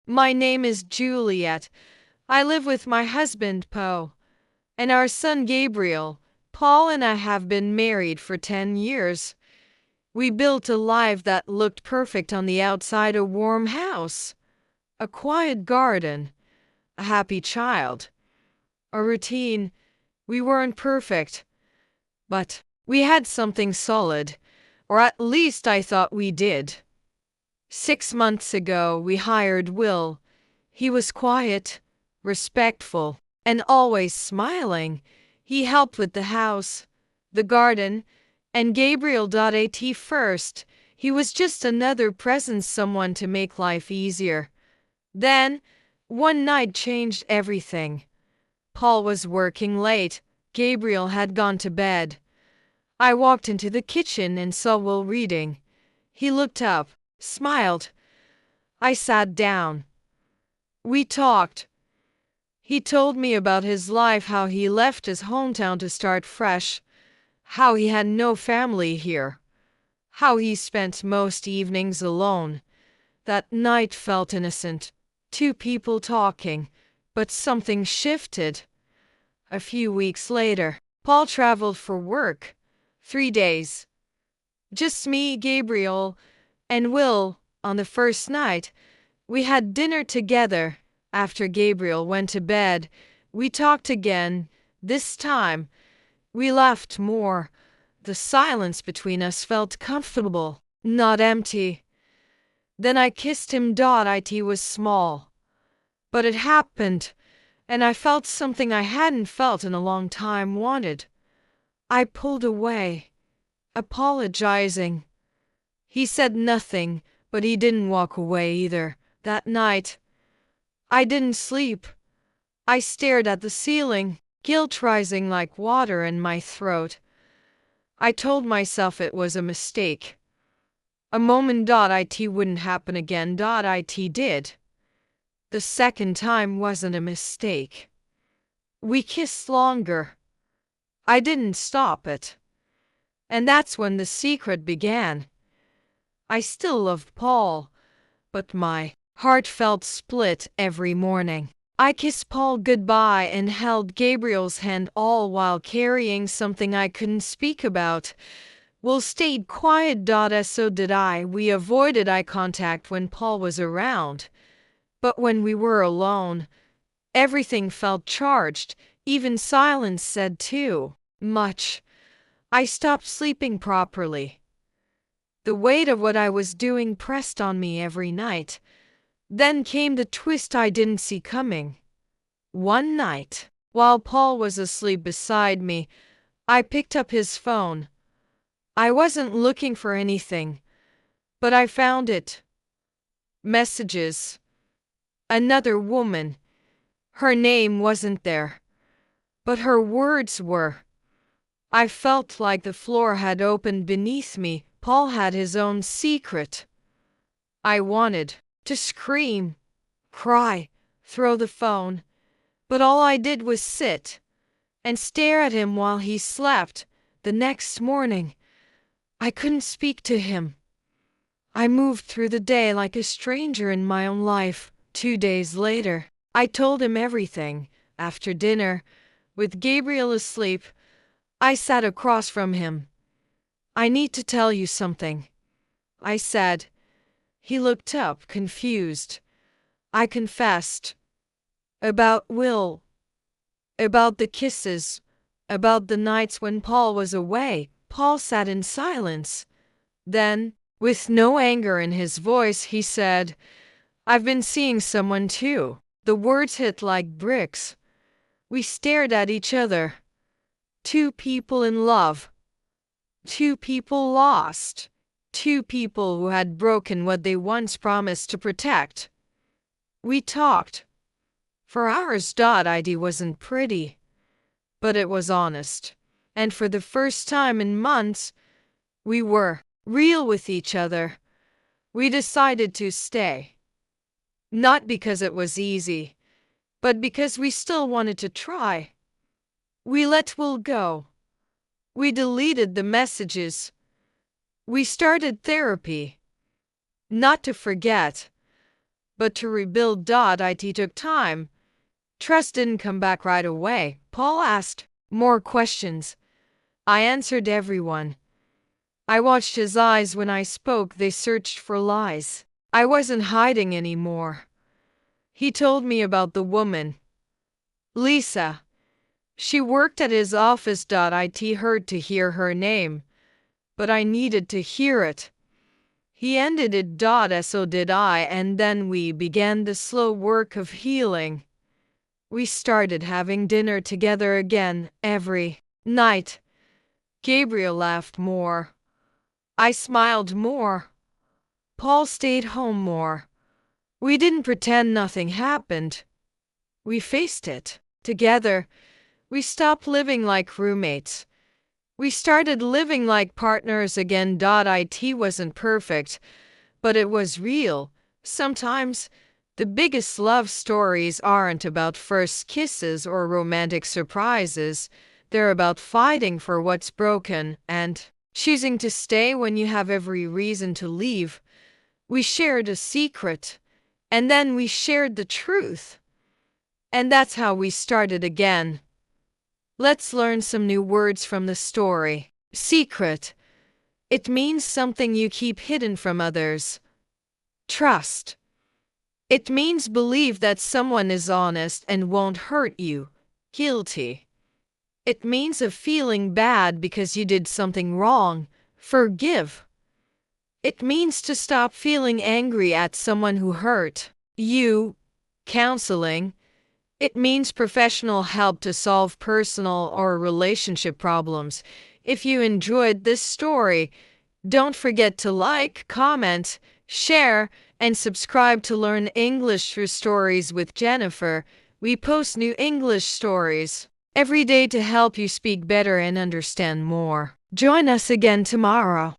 My name is Juliet. I live with my husband, Poe, and our son, Gabriel. Paul and I have been married for 10 years. We built a life that looked perfect on the outside: a warm house, a quiet garden, a happy child, a routine. We weren't perfect, but we had something solid, or at least I thought we did. 6 months ago, we hired Will. He was quiet, respectful, and always smiling. He helped with the house, the garden, and Gabriel. At first, he was just another presence, someone to make life easier. Then, one night changed everything. Paul was working late. Gabriel had gone to bed. I walked into the kitchen and saw Will reading. He looked up, smiled. I sat down. We talked. He told me about his life, how he left his hometown to start fresh, how he had no family here, how he spent most evenings alone. That night felt innocent. Two people talking, but something shifted. A few weeks later, Paul traveled for work. 3 days. Just me, Gabriel, and Will. On the first night, we had dinner together. After Gabriel went to bed, we talked again. This time, we laughed more. The silence between us felt comfortable, not empty. Then I kissed him. It was small, but it happened, and I felt something I hadn't felt in a long time. Wanted. I pulled away, apologizing. He said nothing, but he didn't walk away either. That night, I didn't sleep. I stared at the ceiling, guilt rising like water in my throat. I told myself it was a mistake. A moment. It wouldn't happen again. It did. The second time wasn't a mistake. We kissed longer. I didn't stop it. And that's when the secret began. I still loved Paul, but my heart felt split every morning. I kissed Paul goodbye and held Gabriel's hand, all while carrying something I couldn't speak about. Will stayed quiet. So did I. We avoided eye contact when Paul was around. But when we were alone, everything felt charged. Even silence said too much. I stopped sleeping properly. The weight of what I was doing pressed on me every night. Then came the twist I didn't see coming. One night, while Paul was asleep beside me, I picked up his phone. I wasn't looking for anything, but I found it. Messages. Another woman. Her name wasn't there, but her words were. I felt like the floor had opened beneath me. Paul had his own secret. I wanted to scream, cry, throw the phone, but all I did was sit and stare at him while he slept. The next morning, I couldn't speak to him. I moved through the day like a stranger in my own life. 2 days later, I told him everything. After dinner, with Gabriel asleep, I sat across from him. I need to tell you something, I said. He looked up, confused. I confessed. About Will. About the kisses. About the nights when Paul was away. Paul sat in silence. Then, with no anger in his voice, he said, "I've been seeing someone too." The words hit like bricks. We stared at each other. Two people in love. Two people lost. Two people who had broken what they once promised to protect. We talked. For hours. It wasn't pretty, but it was honest. And for the first time in months, we were real with each other. We decided to stay. Not because it was easy, but because we still wanted to try. We let Will go. We deleted the messages. We started therapy. Not to forget, But to rebuild .it took time. Trust didn't come back right away. Paul asked more questions. I answered everyone. I watched his eyes when I spoke. They searched for lies. I wasn't hiding anymore. He told me about the woman, Lisa. She worked at his office. It hurt to hear her name, but I needed to hear it. He ended it. So did I, and then we began the slow work of healing. We started having dinner together again every night. Gabriel laughed more. I smiled more. Paul stayed home more. We didn't pretend nothing happened. We faced it together. We stopped living like roommates. We started living like partners again. It wasn't perfect, but it was real. Sometimes the biggest love stories aren't about first kisses or romantic surprises. They're about fighting for what's broken and choosing to stay when you have every reason to leave. We shared a secret, and then we shared the truth. And that's how we started again. Let's learn some new words from the story. Secret. It means something you keep hidden from others. Trust. It means believe that someone is honest and won't hurt you. Guilty. It means of feeling bad because you did something wrong. Forgive. It means to stop feeling angry at someone who hurt you. Counseling. It means professional help to solve personal or relationship problems. If you enjoyed this story, don't forget to like, comment, share, and subscribe to learn English through Stories with Jennifer. We post new English stories every day to help you speak better and understand more. Join us again tomorrow.